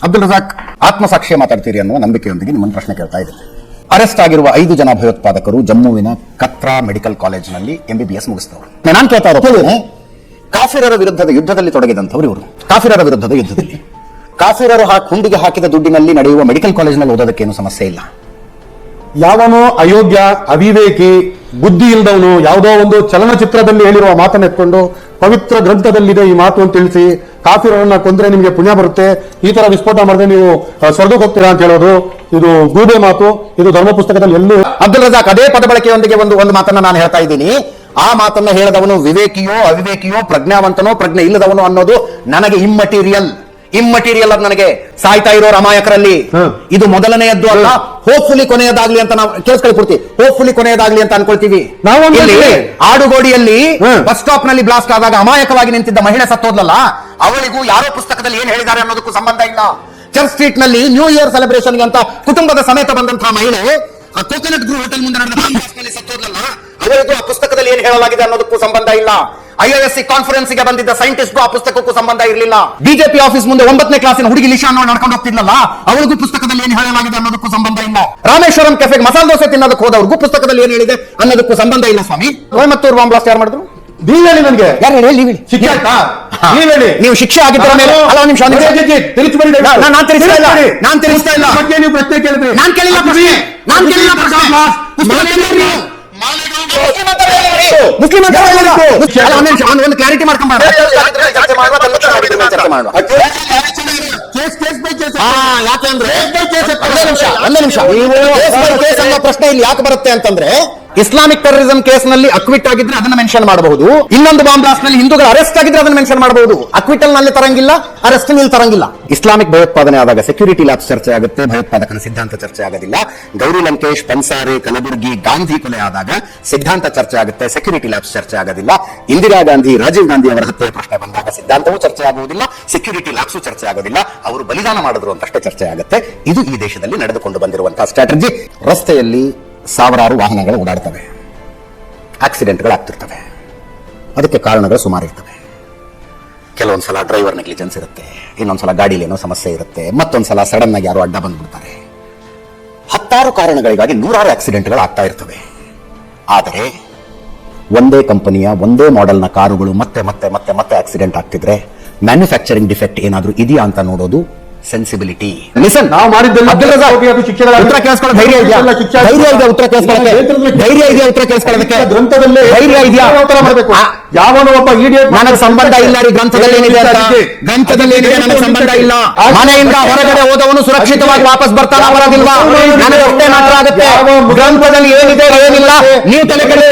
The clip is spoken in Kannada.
ಅಬ್ದುಲ್ ರಜಾಕ್ ಆತ್ಮಸಾಕ್ಷಿಯ ಮಾತಾಡ್ತೀರಿ ಅನ್ನುವ ನಂಬಿಕೆಯೊಂದಿಗೆ ನಿಮ್ಮನ್ನು ಪ್ರಶ್ನೆ ಕೇಳ್ತಾ ಇದ್ದೇನೆ. ಅರೆಸ್ಟ್ ಆಗಿರುವ 5 ಜನ ಭಯೋತ್ಪಾದಕರು ಜಮ್ಮುವಿನ ಕತ್ರಾ ಮೆಡಿಕಲ್ ಕಾಲೇಜಿನಲ್ಲಿ MBBS ಮುಗಿಸಿದವರು. ನಾನು ಕೇಳ್ತಾ ಇರೋದು, ಕಾಫಿರರ ವಿರುದ್ಧದ ಯುದ್ಧದಲ್ಲಿ ತೊಡಗಿದಂಥವ್ರು ಇವರು. ಕಾಫಿರರ ವಿರುದ್ಧದ ಯುದ್ಧದಲ್ಲಿ ಕಾಫಿರರು ಹುಂಡಿಗೆ ಹಾಕಿದ ದುಡ್ಡಿನಲ್ಲಿ ನಡೆಯುವ ಮೆಡಿಕಲ್ ಕಾಲೇಜಿನಲ್ಲಿ ಓದೋದಕ್ಕೇನು ಸಮಸ್ಯೆ ಇಲ್ಲ. ಯಾವನೋ ಅಯೋಗ್ಯ, ಅವಿವೇಕಿ, ಬುದ್ಧಿ ಇಲ್ದವನು ಯಾವುದೋ ಒಂದು ಚಲನಚಿತ್ರದಲ್ಲಿ ಹೇಳಿರುವ ಮಾತನ್ನ ಎತ್ಕೊಂಡು ಪವಿತ್ರ ಗ್ರಂಥದಲ್ಲಿದೆ ಈ ಮಾತು ಅಂತ ತಿಳಿಸಿ ಕಾಫಿರನ್ನ ಕೊಂದ್ರೆ ನಿಮಗೆ ಪುಣ್ಯ ಬರುತ್ತೆ, ಈ ತರ ವಿಸ್ಫೋಟ ಮಾಡಿದ್ರೆ ನೀವು ಸ್ವರ್ಗಕ್ಕೆ ಹೋಗ್ತೀರಾ ಅಂತ ಹೇಳೋದು ಇದು ಗೂಬೆ ಮಾತು. ಇದು ಧರ್ಮ ಪುಸ್ತಕದಲ್ಲಿ ಎಲ್ಲೂ. ಅಬ್ದುಲ್ ರಜಾಕ್ ಅದೇ ಪದ ಬಳಕೆಯೊಂದಿಗೆ ಒಂದು ಮಾತನ್ನ ನಾನು ಹೇಳ್ತಾ ಇದ್ದೀನಿ. ಆ ಮಾತನ್ನ ಹೇಳದವನು ವಿವೇಕಿಯೋ ಅವಿವೇಕಿಯೋ, ಪ್ರಜ್ಞಾವಂತನೋ ಪ್ರಜ್ಞೆ ಇಲ್ಲದವನು ಅನ್ನೋದು ನನಗೆ ಇಮ್ಮೆಟೀರಿಯಲ್ ಅದು ನನಗೆ. ಸಾಯ್ತಾ ಇರೋರು ಅಮಾಯಕರಲ್ಲಿ ಇದು ಮೊದಲನೆಯದ್ದು ಅಲ್ಲ, ಹೋಪ್ಫುಲಿ ಕೊನೆಯದಾಗ್ಲಿ ಅಂತ ನಾವು ಕೇಳಿಸ್ಕೊಳ್ತೀವಿ. ಹೋಪ್ಫುಲಿ ಕೊನೆಯದಾಗ್ಲಿ ಅಂತ ಅನ್ಕೊಳ್ತೀವಿ. ಆಡುಗೋಡಿಯಲ್ಲಿ ಬಸ್ ಸ್ಟಾಪ್ ನಲ್ಲಿ ಬ್ಲಾಸ್ಟ್ ಆದಾಗ ಅಮಾಯಕವಾಗಿ ನಿಂತಿದ್ದ ಮಹಿಳೆ ಸತ್ತೋದ್ಲಲ್ಲ, ಅವಳಿಗೂ ಯಾರೋ ಪುಸ್ತಕದಲ್ಲಿ ಏನ್ ಹೇಳಿದ್ದಾರೆ ಅನ್ನೋದಕ್ಕೂ ಸಂಬಂಧ ಇಲ್ಲ. ಚರ್ಚ್ ಸ್ಟ್ರೀಟ್ ನಲ್ಲಿ ನ್ಯೂ ಇಯರ್ ಸೆಲೆಬ್ರೇಷನ್ ಅಂತ ಕುಟುಂಬದ ಸಮೇತ ಬಂದಂತಹ ಮಹಿಳೆ ಆ ಕೋಕೋನಟ್ ಗ್ರೂ ಹೋಟೆಲ್ ಮುಂದೆ ನಡೆದ ಸತ್ತೋದ್ಲಲ್ಲ, ಅವರಿಗೂ ಆ ಪುಸ್ತಕದಲ್ಲಿ ಏನ್ ಹೇಳಲಾಗಿದೆ ಅನ್ನೋದಕ್ಕೂ ಸಂಬಂಧ ಇಲ್ಲ. IISc ಕಾನ್ಫರೆನ್ಸ್ ಗೆ ಬಂದಿದ್ದ ಸೈಂಟಿಸ್ಟ್ಗೂ ಆ ಪುಸ್ತಕಕ್ಕೂ ಸಂಬಂಧ ಇರಲಿಲ್ಲ. ಬಿಜೆಪಿ ಆಫೀಸ್ ಮುಂದೆ 9ನೇ ಕ್ಲಾಸಿನ ಹುಡುಗಿ ಲಿಶಾ ಅನ್ನೋ ನಡ್ಕೊಂಡು ಹೋಗ್ತಿದ್ನಲ್ಲ, ಅವಳಿಗೂ ಪುಸ್ತಕದಲ್ಲಿ ಏನ್ ಹೇಳಲಾಗಿದೆ ಅನ್ನೋದಕ್ಕೂ ಸಂಬಂಧ ಇಲ್ಲ. ರಾಮೇಶ್ವರಂ ಕೆಫೆಗೆ ಮಸಾಲೆ ದೋಸೆ ತಿನ್ನೋದಕ್ಕೆ ಹೋದವ್ರಿಗೂ ಪುಸ್ತಕದಲ್ಲಿ ಏನ್ ಹೇಳಿದೆ ಅನ್ನೋದಕ್ಕೂ ಸಂಬಂಧ ಇಲ್ಲ. ಸ್ವಾಮಿ, ಕೊಯಮತ್ತೂರು ಬಾಂಬ್ ಬ್ಲಾಸ್ಟ್ ಯಾರು ಮಾಡಿದ್ರು? ನೀವ್ ಹೇಳಿ ನನಗೆ. ಯಾರು ಹೇಳಿ? ಶಿಕ್ಷೆ ಆಯ್ತಾ? ನೀವ್ ಹೇಳಿ. ನೀವು ಶಿಕ್ಷೆ ಆಗಿದ್ದ ಮೇಲೆ ನಾನು ತಿಳಿಸ್ತಾ ಇಲ್ಲ. ನೀವು ಪ್ರಶ್ನೆ ಕೇಳಿದ್ರಿ, ನಾನು ಕೇಳಿಲ್ಲ ಪ್ರಶ್ನೆ. ಮುಸ್ಲಿಂ ಒಂದು ಕ್ಲಾರಿಟಿ ಮಾಡ್ಕೊಂಡ ಯಾಕಂದ್ರೆ ಒಂದೇ ನಿಮಿಷ ಪ್ರಶ್ನೆ ಇಲ್ಲಿ ಯಾಕೆ ಬರುತ್ತೆ ಅಂತಂದ್ರೆ, ಇಸ್ಲಾಮಿಕ್ ಟೆರರಿಸಂ ಕೇಸ್ ನಲ್ಲಿ ಅಕ್ವಿಟ್ ಆಗಿದ್ರೆ ಅದನ್ನ ಮೆನ್ಷನ್ ಮಾಡಬಹುದು, ಇನ್ನೊಂದು ಬಾಂಬ್ ಬ್ಲಾಸ್ಟ್ ನಲ್ಲಿ ಹಿಂದೂಗಳು ಅರೆಸ್ಟ್ ಆಗಿದ್ರೆ ಅದನ್ನ ಮೆನ್ಷನ್ ಮಾಡಬಹುದು. ಅಕ್ವಿಟಲ್ ನಲ್ಲಿ ತರಂಗಿಲ್ಲ, ಅರೆಸ್ಟ್ ನಲ್ಲಿ ತರಂಗಿಲ್ಲ. ಇಸ್ಲಾಮಿಕ್ ಭಯೋತ್ಪಾದನೆ ಆದಾಗ ಸೆಕ್ಯೂರಿಟಿ ಲ್ಯಾಬ್ಸ್ ಚರ್ಚೆ ಆಗುತ್ತೆ, ಭಯೋತ್ಪಾದಕನ ಸಿದ್ಧಾಂತ ಚರ್ಚೆ ಆಗೋದಿಲ್ಲ. ಗೌರಿ ಲಂಕೇಶ್, ಪನ್ಸಾರೆ, ಕಲಬುರ್ಗಿ, ಗಾಂಧಿ ಕೊಲೆ ಆದಾಗ ಸಿದ್ಧಾಂತ ಚರ್ಚೆ ಆಗುತ್ತೆ, ಸೆಕ್ಯೂರಿಟಿ ಲ್ಯಾಬ್ಸ್ ಚರ್ಚೆ ಆಗೋದಿಲ್ಲ. ಇಂದಿರಾ ಗಾಂಧಿ, ರಾಜೀವ್ ಗಾಂಧಿ ಅವರ ಹತ್ಯೆ ಪ್ರಶ್ನೆ ಬಂದಾಗ ಸಿದ್ಧಾಂತವೂ ಚರ್ಚೆ ಆಗುವುದಿಲ್ಲ, ಸೆಕ್ಯೂರಿಟಿ ಲ್ಯಾಬ್ಸು ಚರ್ಚೆ ಆಗೋದಿಲ್ಲ. ಅವರು ಬಲಿದಾನ ಮಾಡಿದ್ರು ಅಂತಷ್ಟೇ ಚರ್ಚೆ ಆಗುತ್ತೆ. ಇದು ಈ ದೇಶದಲ್ಲಿ ನಡೆದುಕೊಂಡು ಬಂದಿರುವಂತಹ ಸ್ಟ್ರಾಟಜಿ. ರಸ್ತೆಯಲ್ಲಿ ಸಾವಿರಾರು ವಾಹನಗಳು ಓಡಾಡ್ತವೆ, ಆಕ್ಸಿಡೆಂಟ್ಗಳಾಗ್ತಿರ್ತವೆ. ಅದಕ್ಕೆ ಕಾರಣಗಳು ಸುಮಾರು ಇರ್ತವೆ. ಕೆಲವೊಂದ್ಸಲ ಡ್ರೈವರ್ ನೆಗ್ಲಿಜೆನ್ಸ್ ಇರುತ್ತೆ, ಇನ್ನೊಂದ್ಸಲ ಗಾಡಿಲಿ ಏನೋ ಸಮಸ್ಯೆ ಇರುತ್ತೆ, ಮತ್ತೊಂದ್ಸಲ ಸಡನ್ ಆಗಿ ಯಾರು ಅಡ್ಡ ಬಂದ್ಬಿಡ್ತಾರೆ. 10 ಕಾರಣಗಳಿಗಾಗಿ 100 ಆಕ್ಸಿಡೆಂಟ್ಗಳು ಆಗ್ತಾ ಇರ್ತವೆ. ಆದರೆ ಒಂದೇ ಕಂಪನಿಯ ಒಂದೇ ಮಾಡೆಲ್ನ ಕಾರುಗಳು ಮತ್ತೆ ಮತ್ತೆ ಮತ್ತೆ ಮತ್ತೆ ಆಕ್ಸಿಡೆಂಟ್ ಆಗ್ತಿದ್ರೆ ಮ್ಯಾನುಫ್ಯಾಕ್ಚರಿಂಗ್ ಡಿಫೆಕ್ಟ್ ಏನಾದ್ರೂ ಇದೆಯಾ ಅಂತ ನೋಡೋದು ಸೆನ್ಸಿಬಿಲಿಟಿ. ಲಿಸನ್, ನಾವು ಮಾಡಿದ್ದೆಲ್ಲ ಉತ್ತರ ಕೇಳಿಸ್ಕೊಳ್ಳೋ ಧೈರ್ಯ ಇದೆಯಾ? ಧೈರ್ಯ ಇದೆಯಾ ಉತ್ತರ ಕೇಳಿಸ್ಕೊಳ್ಳೋಕೆ? ಧೈರ್ಯ ಇದೆಯಾ ಉತ್ತರ ಕೇಳಿಸ್ಕೊಳ್ಳೋದಕ್ಕೆ? ಗ್ರಂಥದಲ್ಲೇ ಧೈರ್ಯ ಇದೆಯಾ? ಮಾಡಬೇಕು. ಯಾವನೋ ಒಬ್ಬ ಇಡಿಯಟ್ ನನಗೆ ಸಂಬಂಧ ಇಲ್ಲ ರೀ, ಗ್ರಂಥದಲ್ಲಿ ಏನಿದೆ ಅಂತ. ಗ್ರಂಥದಲ್ಲಿ ಏನಿದೆ ನನಗೆ ಸಂಬಂಧ ಇಲ್ಲ. ಮನೆಯಿಂದ ಹೊರಗಡೆ ಹೋದವನು ಸುರಕ್ಷಿತವಾಗಿ ವಾಪಸ್ ಬರ್ತಾನ, ಬರೋದಿಲ್ವಾ? ನನಗೆ ಅಷ್ಟೇ ಮಾತ್ರ ಆಗುತ್ತೆ. ಗ್ರಂಥದಲ್ಲಿ ಏನಿದೆ ಏನಿಲ್ಲ ನೀವು ತಲೆ ಕೆಡಿಸ್ಕೊಳ್ಳಿ.